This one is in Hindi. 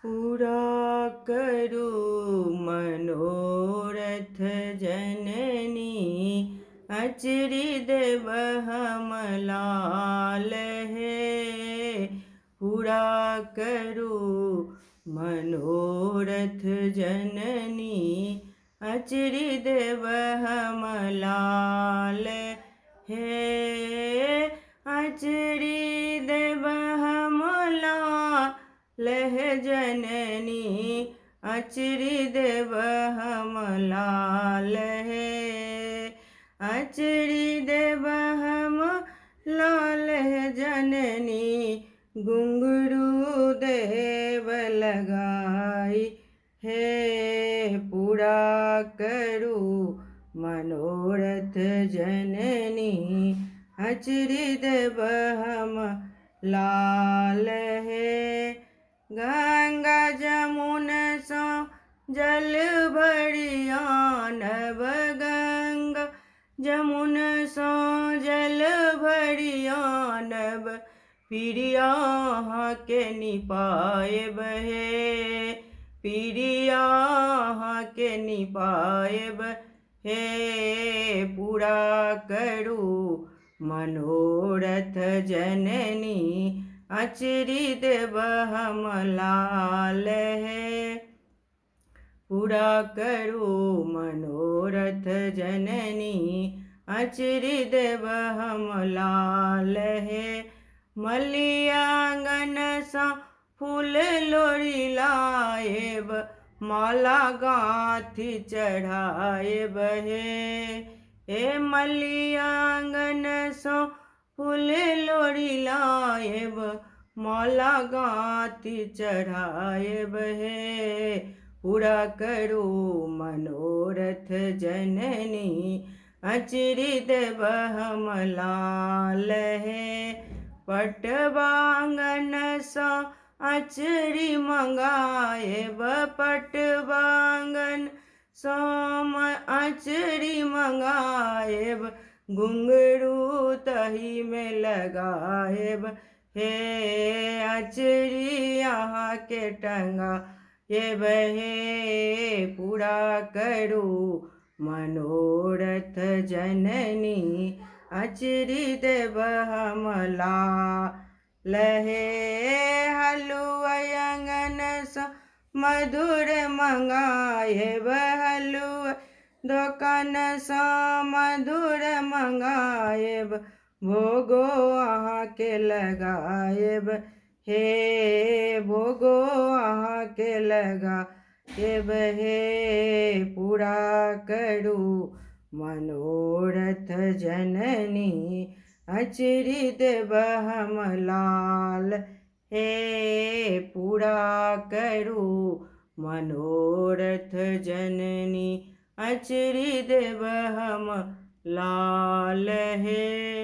पूरा करो मनोरथ जननी, अचरी देव हम लाल है। पूरा करो मनोरथ जननी, अचरी देव हम लाल है। अचरी देव हम लाल है जननी, अचरी देव हम लाल है। अचरी देव हम लाल है जननी, घुंघरू देव लगाई है। पूरा करो मनोरथ जननी, अचरी देव हम लाल है। गंगा जमुन सो जल भरिया नव, गंगा जमुन सो जल भरिया नव, पीरिया के निपाए बहे। पीरिया के निपाए बहे। पूरा करो मनोरथ जननी, अचरी देव हम लाल है। पूरा करो मनोरथ जननी, अचरी देव हम लाल है। मलियांगन सा फूल लोरी लाएब, माला गांथी चढ़ाए बहे। ए मलियांगन सो फूल लोरी लाएब, माला गांथी चढ़ाए बहे। पूरा करो मनोरथ जननी, अचरी देव हम लाल है। पटवांगन सो अचरी मंगाएब, पटवांगन सो अचरी मंगाएब, घुंघरू तही में लगाएब हे। अचरी यहाँ के टंगा ये बहे। पूरा करो मनोरथ जननी, अचरी देव हम लाल है। हलुआ अंगन सो मधुर मंगाएब, हलुआ दुकान सो मधुर मंगाएब, भोगो आहाँ के लगाएब हे। भोगो आहाँ के लगाएब हे। पूरा करो मनोरथ जननी, अचरी देव हम लाल हे। पूरा करो मनोरथ जननी, अचरी देव हम लाल है।